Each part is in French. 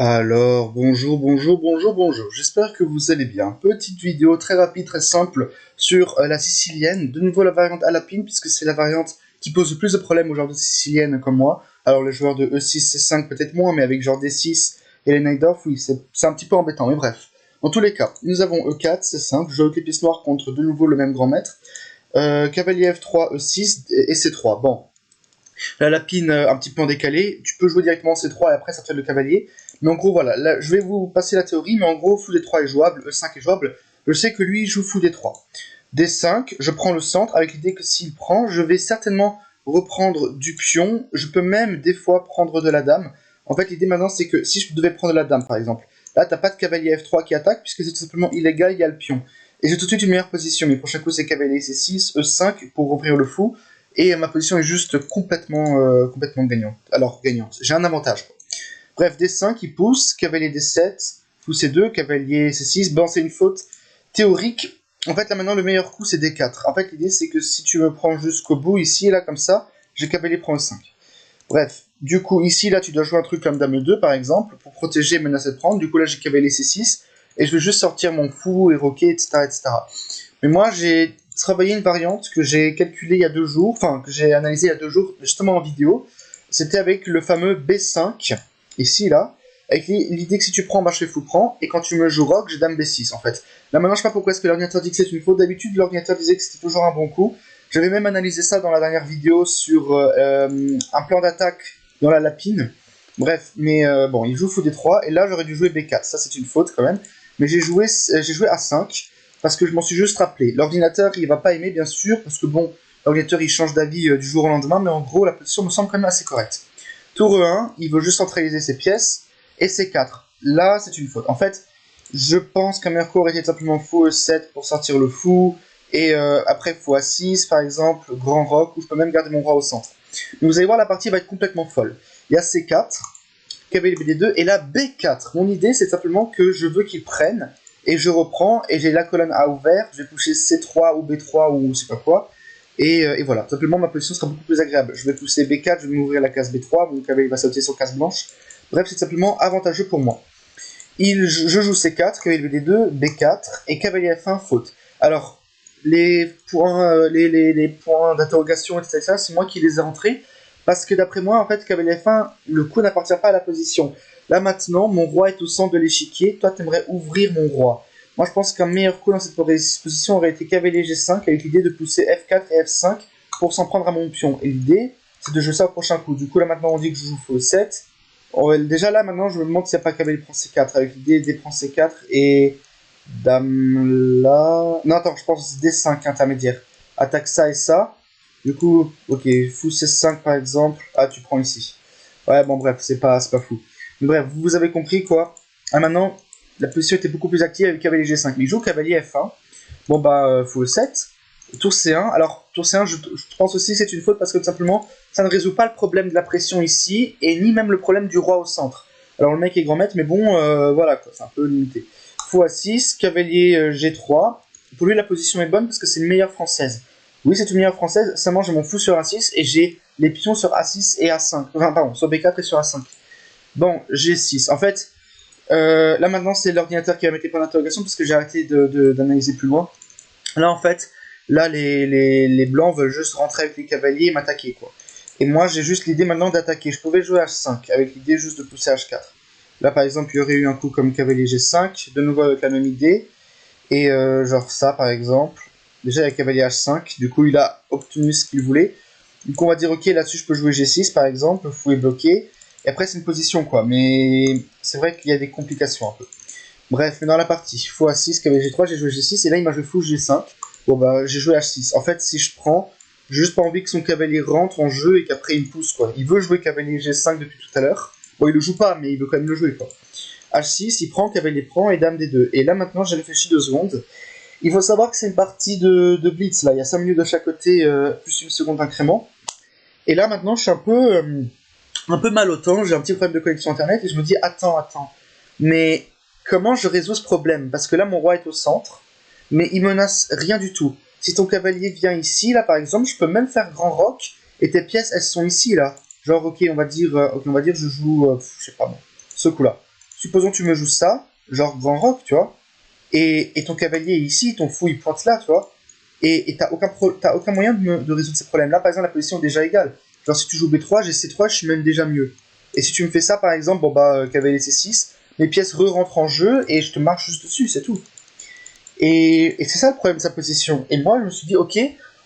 Alors, bonjour, j'espère que vous allez bien. Petite vidéo très rapide, très simple sur la sicilienne. De nouveau la variante Alapine, puisque c'est la variante qui pose le plus de problèmes aux joueurs de sicilienne comme moi. Alors les joueurs de E6, C5 peut-être moins, mais avec genre D6 et les Najdorf, oui, c'est un petit peu embêtant, mais bref. Dans tous les cas, nous avons E4, C5, je joue avec les pièces noires contre de nouveau le même grand maître. Cavalier F3, E6 et C3. Bon, la lapine un petit peu en décalé, tu peux jouer directement C3 et après ça te fait le cavalier. Mais en gros, voilà, là, je vais vous passer la théorie, mais en gros, fou D3 est jouable, E5 est jouable. Je sais que lui, il joue fou D3. D5, je prends le centre, avec l'idée que s'il prend, je vais certainement reprendre du pion. Je peux même, des fois, prendre de la dame. En fait, l'idée maintenant, c'est que si je devais prendre la dame, par exemple, là, t'as pas de cavalier F3 qui attaque, puisque c'est tout simplement illégal, il y a le pion. Et j'ai tout de suite une meilleure position. Mes prochains coups, c'est cavalier C6, E5 pour ouvrir le fou. Et ma position est juste complètement gagnante. Alors, gagnante. J'ai un avantage. Bref, D5, il pousse, cavalier D7, fou C2, cavalier C6. Bon, c'est une faute théorique. En fait, là, maintenant, le meilleur coup, c'est D4. En fait, l'idée, c'est que si tu me prends jusqu'au bout, ici, là, comme ça, j'ai cavalier prend E5. Bref, du coup, ici, là, tu dois jouer un truc comme Dame 2, par exemple, pour protéger et menacer de prendre. Du coup, là, j'ai cavalier C6, et je vais juste sortir mon fou et roquet, etc. Mais moi, j'ai travaillé une variante que j'ai calculée il y a 2 jours, enfin, que j'ai analysée il y a 2 jours, justement en vidéo. C'était avec le fameux B5, ici, là, avec l'idée que si tu prends, bah, je fais fou prend, et quand tu me joues rock, j'ai dame B6, en fait. Là, maintenant, je sais pas pourquoi est-ce que l'ordinateur dit que c'est une faute. D'habitude, l'ordinateur disait que c'était toujours un bon coup. J'avais même analysé ça dans la dernière vidéo sur un plan d'attaque dans la lapine. Bref, mais bon, il joue fou D3, et là, j'aurais dû jouer B4. Ça, c'est une faute, quand même. Mais j'ai joué A5, parce que je m'en suis juste rappelé. L'ordinateur, il va pas aimer, bien sûr, parce que bon, l'ordinateur, il change d'avis du jour au lendemain, mais en gros, la position me semble quand même assez correcte. Tour E1, il veut juste centraliser ses pièces, et C4. Là, c'est une faute. En fait, je pense qu'un meilleur coup aurait été simplement fou E7 pour sortir le fou, et après fou A6, par exemple, grand roc, où je peux même garder mon roi au centre. Mais vous allez voir, la partie va être complètement folle. Il y a C4, cavalier BD2, et là B4. Mon idée, c'est simplement que je veux qu'il prenne, et je reprends, et j'ai la colonne A ouverte, je vais pousser C3 ou B3 ou je sais pas quoi, et voilà, simplement ma position sera beaucoup plus agréable. Je vais pousser B4, je vais m'ouvrir la case B3, mon cavalier va sauter sur case blanche, bref, c'est simplement avantageux pour moi. Je joue C4, cavalier BD2, B4, et cavalier F1, faute. Alors, les points, les points d'interrogation, etc., c'est moi qui les ai entrés, parce que d'après moi, en fait, cavalier F1, le coup n'appartient pas à la position. Là maintenant, mon roi est au centre de l'échiquier, toi t'aimerais ouvrir mon roi. Moi je pense qu'un meilleur coup dans cette position aurait été cavalier G5 avec l'idée de pousser F4 et F5 pour s'en prendre à mon pion. Et l'idée, c'est de jouer ça au prochain coup. Du coup là maintenant on dit que je joue fou 7. Déjà là maintenant je me demande s'il n'y a pas cavalier prend C4 avec l'idée D prend C4 et dame là... Non attends, je pense D5 intermédiaire. Attaque ça et ça. Du coup, ok, fou C5 par exemple. Ah tu prends ici. Ouais bon bref, c'est pas fou. Mais bref, vous avez compris quoi. Ah maintenant, la position était beaucoup plus active avec cavalier G5. Mais il joue cavalier F1. Bon bah, fou E7. Tour C1. Alors, tour C1, je pense aussi que c'est une faute parce que tout simplement, ça ne résout pas le problème de la pression ici, et ni même le problème du roi au centre. Alors le mec est grand maître, mais bon, voilà quoi, c'est un peu limité. Fou A6, cavalier G3. Pour lui, la position est bonne parce que c'est une meilleure française. Oui, c'est une meilleure française, seulement j'ai mon fou sur A6 et j'ai les pions sur A6 et A5. Enfin, pardon, sur B4 et sur A5. Bon, G6. En fait, là maintenant c'est l'ordinateur qui va mettre les points d'interrogation parce que j'ai arrêté d'analyser plus loin. Là en fait, là les blancs veulent juste rentrer avec les cavaliers et m'attaquer quoi. Et moi j'ai juste l'idée maintenant d'attaquer. Je pouvais jouer H5 avec l'idée juste de pousser H4. Là par exemple il y aurait eu un coup comme cavalier G5, de nouveau avec la même idée. Et genre ça par exemple. Déjà il y a cavalier H5, du coup il a obtenu ce qu'il voulait. Du coup on va dire ok là-dessus je peux jouer G6 par exemple, le fou est bloqué. Et après c'est une position quoi, mais c'est vrai qu'il y a des complications un peu. Bref, mais dans la partie, fou A6, cavalier G3, j'ai joué G6, et là il m'a joué fou G5. Bon bah j'ai joué H6. En fait si je prends, j'ai juste pas envie que son cavalier rentre en jeu et qu'après il me pousse quoi. Il veut jouer cavalier G5 depuis tout à l'heure. Bon il le joue pas, mais il veut quand même le jouer quoi. H6, il prend, cavalier prend, et dame D2. Et là maintenant j'ai réfléchi 2 secondes. Il faut savoir que c'est une partie de blitz là, il y a 5 minutes de chaque côté, plus une seconde d'incrément. Et là maintenant je suis un peu mal au temps, j'ai un petit problème de connexion internet et je me dis attends, mais comment je résous ce problème? Parce que là mon roi est au centre, mais il menace rien du tout. Si ton cavalier vient ici, là par exemple, je peux même faire grand roc et tes pièces elles sont ici là. Genre ok on va dire je joue je sais pas moi, ce coup là. supposons que tu me joues ça, genre grand roc, tu vois, et ton cavalier est ici, ton fou il pointe là, tu vois, et t'as aucun moyen de résoudre ces problèmes. Là, par exemple, la position est déjà égale. Genre, si tu joues B3, j'ai C3, je suis même déjà mieux. Et si tu me fais ça, par exemple, bon bah, cavalier C6, mes pièces re-rentrent en jeu, et je te marche juste dessus, c'est tout. Et c'est ça le problème de sa position. Et moi, je me suis dit, ok,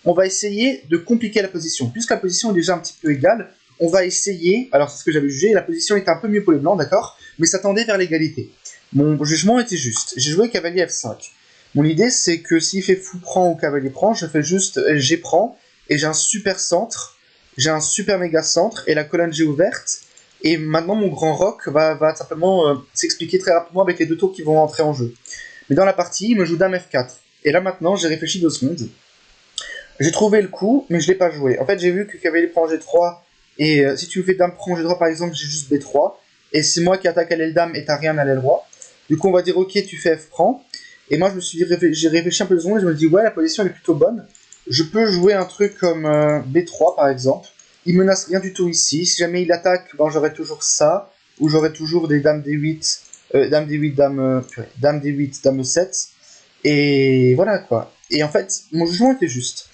on va essayer de compliquer la position. Puisque la position est déjà un petit peu égale, on va essayer, alors c'est ce que j'avais jugé, la position était un peu mieux pour les blancs, d'accord, mais ça tendait vers l'égalité. Mon jugement était juste. J'ai joué cavalier F5. Mon idée, c'est que s'il fait fou prend ou cavalier prend, je fais juste G prend, et j'ai un super centre, j'ai un super méga centre, et la colonne G ouverte, et maintenant mon grand roc va simplement s'expliquer très rapidement avec les deux tours qui vont entrer en jeu. Mais dans la partie, il me joue dame F4. Et là maintenant, j'ai réfléchi 2 secondes. J'ai trouvé le coup, mais je l'ai pas joué. En fait, j'ai vu que cavalier prend G3, et si tu me fais dame prend G3 par exemple, j'ai juste B3, et c'est moi qui attaque à l'aile dame et t'as rien à l'aile roi. Du coup, on va dire ok, tu fais F prend. Et moi, j'ai réfléchi un peu 2 secondes et je me dis ouais, la position elle est plutôt bonne. Je peux jouer un truc comme B3 par exemple. Il menace rien du tout ici. Si jamais il attaque, ben, j'aurai toujours ça, ou j'aurai toujours des dames D8, dame D8, dame D8, dame E7. Et voilà quoi. Et en fait, mon jugement était juste.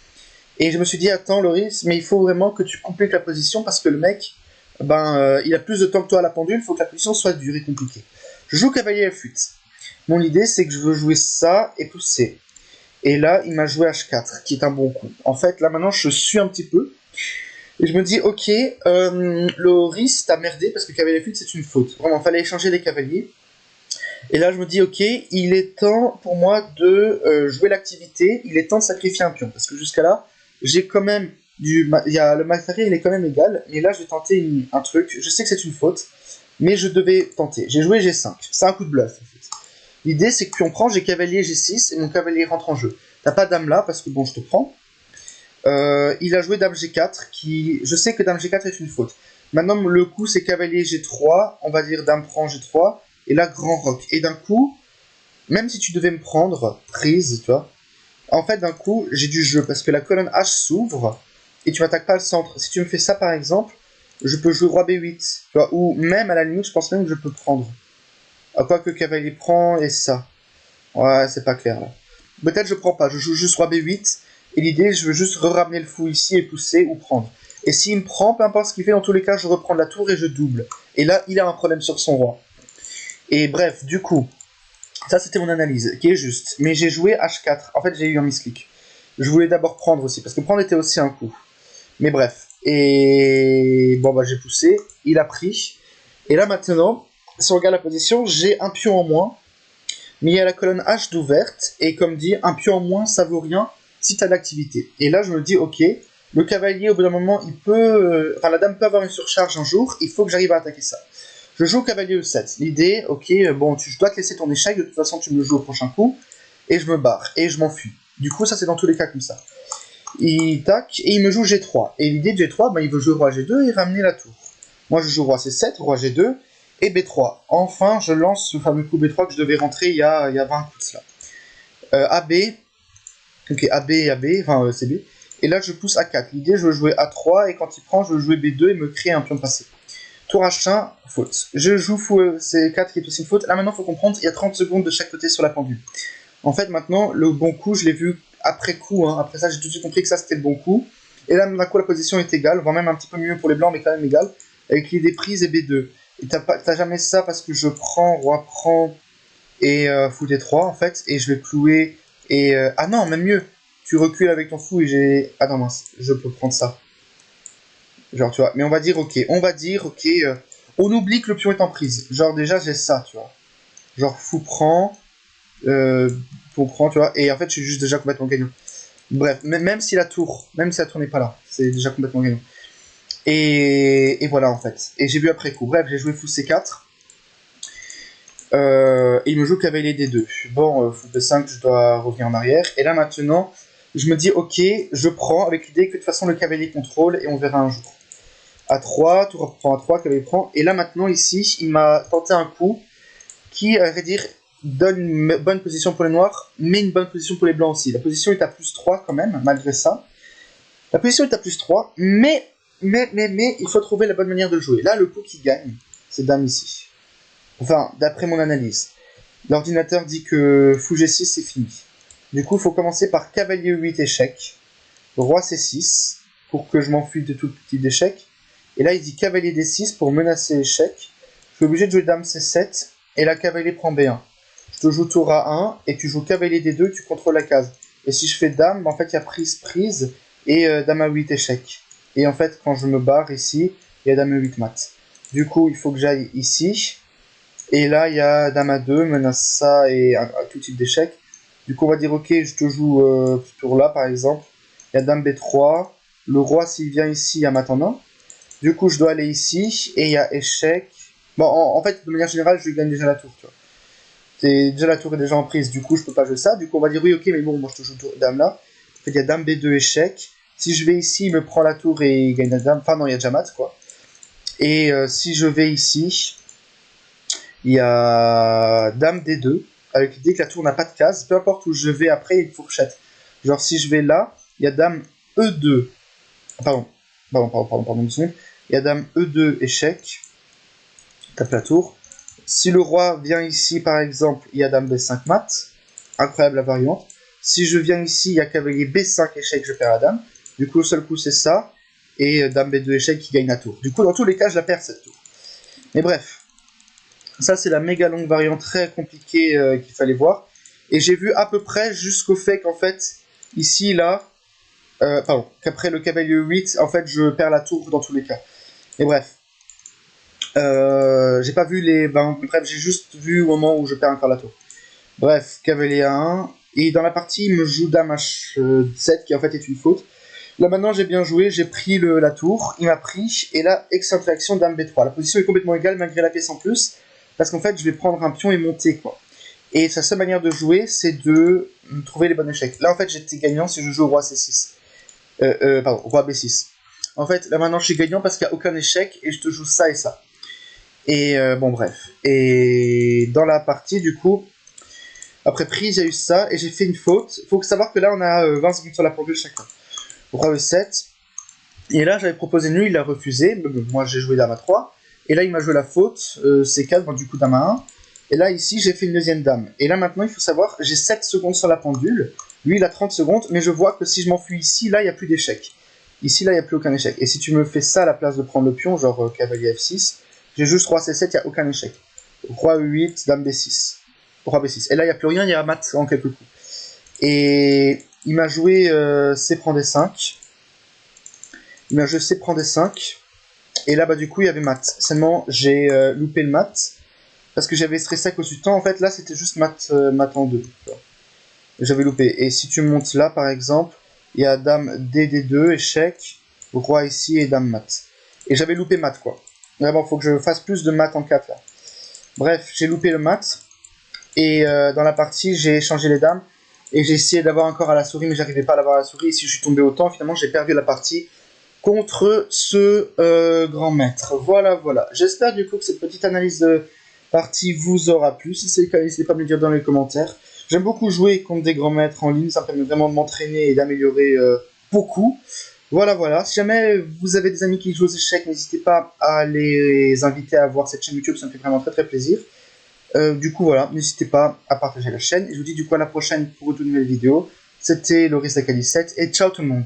Et je me suis dit, attends Loris, mais il faut vraiment que tu compliques la position parce que le mec, il a plus de temps que toi à la pendule, il faut que la position soit dure et compliquée. Je joue cavalier F8. Mon idée, c'est que je veux jouer ça et pousser. Et là, il m'a joué H4, qui est un bon coup. En fait, là maintenant, je suis un petit peu. Et je me dis, ok, Loris, t'as merdé parce que cavalier F8, c'est une faute. Vraiment, fallait échanger les cavaliers. Et là, je me dis, ok, il est temps pour moi de jouer l'activité. Il est temps de sacrifier un pion. Parce que jusqu'à là, j'ai quand même le matériel, il est quand même égal. Mais là, je vais tenter un truc. Je sais que c'est une faute. Mais je devais tenter. J'ai joué G5. C'est un coup de bluff, en fait. L'idée, c'est que puis on prend, j'ai cavalier G6 et mon cavalier rentre en jeu. T'as pas dame là, parce que bon, je te prends. Il a joué dame G4, qui... Je sais que dame G4 est une faute. Maintenant, le coup, c'est cavalier G3. On va dire dame prend G3. Et là, grand roc. Et d'un coup, même si tu devais me prendre prise, tu vois, en fait, d'un coup, j'ai du jeu, parce que la colonne H s'ouvre, et tu m'attaques pas le centre. Si tu me fais ça, par exemple, je peux jouer roi B8, tu vois, ou même, à la limite, je pense même que je peux prendre. À quoi que cavalier prend, et ça. Ouais, c'est pas clair, là. Peut-être je prends pas, je joue juste roi B8, et l'idée, je veux juste ramener le fou ici, et pousser, ou prendre. Et s'il me prend, peu importe ce qu'il fait, dans tous les cas, je reprends la tour, et je double. Et là, il a un problème sur son roi. Et bref, du coup, ça c'était mon analyse, qui est juste. Mais j'ai joué H4. En fait, j'ai eu un misclick. Je voulais d'abord prendre aussi, parce que prendre était aussi un coup. Mais bref. Et bon, bah j'ai poussé. Il a pris. Et là maintenant, si on regarde la position, j'ai un pion en moins. Mais il y a la colonne H d'ouverte. Et comme dit, un pion en moins, ça vaut rien si tu as de l'activité. Et là, je me dis, ok, le cavalier, au bout d'un moment, il peut... Enfin, la dame peut avoir une surcharge un jour. Il faut que j'arrive à attaquer ça. Je joue cavalier E7. L'idée, ok, bon, je dois te laisser ton échec, de toute façon tu me le joues au prochain coup, et je me barre, et je m'enfuis. Du coup, ça c'est dans tous les cas comme ça. Il tac, et il me joue G3. Et l'idée de G3, il veut jouer roi G2 et ramener la tour. Moi je joue roi C7, roi G2, et B3. Enfin, je lance ce fameux coup B3 que je devais rentrer il y a 20 coups de cela. AB, ok, AB et AB, enfin CB. Et là je pousse A4. L'idée, je veux jouer A3, et quand il prend, je veux jouer B2 et me créer un pion passé. Tour H1, faute. Je joue fou C4 qui est aussi une faute. Là maintenant, il faut comprendre, il y a 30 secondes de chaque côté sur la pendule. En fait, maintenant, le bon coup, je l'ai vu après coup. Hein. Après ça, j'ai tout de suite compris que ça, c'était le bon coup. Et là, d'un coup, la position est égale, voire même un petit peu mieux pour les blancs, mais quand même égale, avec l'idée prise et B2. Et t'as jamais ça parce que je prends, roi prend et fou D3, en fait, et je vais clouer et... Ah non, même mieux. Tu recules avec ton fou et j'ai... Ah non, mince, je peux prendre ça. Genre, tu vois, mais on va dire, ok, on oublie que le pion est en prise. Genre, déjà, j'ai ça, tu vois. Genre, fou prend, tu vois, et en fait, je suis juste déjà complètement gagnant. Bref, même si la tour n'est pas là, c'est déjà complètement gagnant. Et voilà, en fait. Et j'ai vu après coup. Bref, j'ai joué fou C4. Et il me joue cavalier D2. Bon, fou B5, je dois revenir en arrière. Et là, maintenant, je me dis, ok, je prends avec l'idée que de toute façon, le cavalier contrôle, et on verra un jour. A3, tour reprend A3, cavalier prend. Et là maintenant ici, il m'a tenté un coup qui, à vrai dire, donne une bonne position pour les noirs, mais une bonne position pour les blancs aussi. La position est à plus 3 quand même, malgré ça. La position est à plus 3, mais il faut trouver la bonne manière de jouer. Là, le coup qui gagne, c'est dame ici. Enfin, d'après mon analyse. L'ordinateur dit que fou G6 c'est fini. Du coup, il faut commencer par cavalier E8 échec, roi C6 pour que je m'enfuis de tout petit d'échec. Et là, il dit cavalier D6 pour menacer échec. Je suis obligé de jouer dame C7 et la cavalier prend B1. Je te joue tour A1 et tu joues cavalier D2, tu contrôles la case. Et si je fais dame, en fait, il y a prise et dame A8 échec. Et en fait, quand je me barre ici, il y a dame E8 mat. Du coup, il faut que j'aille ici. Et là, il y a dame A2, menace ça et un tout type d'échec. Du coup, on va dire, ok, je te joue ce tour-là, par exemple. Il y a dame B3. Le roi, s'il vient ici, il y a mat en 1. Du coup, je dois aller ici. Et il y a échec. Bon, en fait, de manière générale, je gagne déjà la tour, tu vois. Déjà la tour est déjà en prise, du coup, je peux pas jouer ça. Du coup, on va dire, oui, ok, mais bon, moi, je te joue dame là. En fait, il y a dame B2, échec. Si je vais ici, il me prend la tour et il gagne la dame. Enfin, non, il y a déjà mat, quoi. Et si je vais ici, il y a dame D2, avec l'idée que la tour n'a pas de case. Peu importe où je vais après, il y a une fourchette. Genre, si je vais là, il y a dame E2. Pardon, une seconde. Il y a dame E2, échec. Tape la tour. Si le roi vient ici, par exemple, il y a dame B5 mat. Incroyable la variante. Si je viens ici, il y a cavalier B5 échec, je perds la dame. Du coup, le seul coup, c'est ça. Et dame B2 échec qui gagne la tour. Du coup, dans tous les cas, je la perds cette tour. Mais bref. Ça, c'est la méga longue variante très compliquée qu'il fallait voir. Et j'ai vu à peu près jusqu'au fait qu'en fait, ici, là, qu'après le cavalier 8, en fait, je perds la tour dans tous les cas. Et bref. J'ai pas vu les... bref, j'ai juste vu au moment où je perds encore la tour. Bref, cavalier A1. Et dans la partie, il me joue dame H7, qui en fait est une faute. Là maintenant, j'ai bien joué, j'ai pris la tour, il m'a pris, et là, excellente réaction, dame B3. La position est complètement égale malgré la pièce en plus, parce qu'en fait, je vais prendre un pion et monter, quoi. Et sa seule manière de jouer, c'est de trouver les bons échecs. Là, en fait, j'étais gagnant si je joue roi C6. Roi B6. En fait, là maintenant, je suis gagnant parce qu'il n'y a aucun échec, et je te joue ça et ça. Et bon, bref. Et dans la partie, du coup, après prise, il y a eu ça, et j'ai fait une faute. Il faut savoir que là, on a 20 secondes sur la pendule chacun. Roi E7. Et là, j'avais proposé nul, il a refusé. Moi, j'ai joué dame A3. Et là, il m'a joué la faute, C4, bon, du coup, dame A1. Et là, ici, j'ai fait une deuxième dame. Et là, maintenant, il faut savoir, j'ai 7 secondes sur la pendule. Lui, il a 30 secondes, mais je vois que si je m'enfuis ici, là, il n'y a plus d'échec. Ici, là, il n'y a plus aucun échec. Et si tu me fais ça à la place de prendre le pion, genre cavalier F6, j'ai juste roi C7, il n'y a aucun échec. Roi E8, dame B6. Roi B6. Et là, il n'y a plus rien, il y a mat en quelques coups. Et il m'a joué C prend D5. Il m'a joué C prend D5. Et là, bah, du coup, il y avait mat. Seulement, j'ai loupé le mat. Parce que j'avais stressé à cause du temps. En fait, là, c'était juste mat en 2. J'avais loupé. Et si tu montes là, par exemple, il y a dame D2, échec, roi ici et dame mat. Et j'avais loupé mat, quoi. Vraiment, faut que je fasse plus de mat en 4, là. Bref, j'ai loupé le mat. Et dans la partie, j'ai changé les dames. Et j'ai essayé d'avoir encore à la souris, mais j'arrivais pas à l'avoir à la souris. Et si je suis tombé au temps, finalement, j'ai perdu la partie contre ce grand maître. Voilà. J'espère du coup que cette petite analyse de partie vous aura plu. Si c'est le cas, n'hésitez pas à me le dire dans les commentaires. J'aime beaucoup jouer contre des grands maîtres en ligne. Ça me permet vraiment de m'entraîner et d'améliorer beaucoup. Voilà. Si jamais vous avez des amis qui jouent aux échecs, n'hésitez pas à les inviter à voir cette chaîne YouTube. Ça me fait vraiment très très plaisir. Du coup, voilà, n'hésitez pas à partager la chaîne. Et je vous dis du coup à la prochaine pour une nouvelle vidéo. C'était Loris Akali 7 et ciao tout le monde.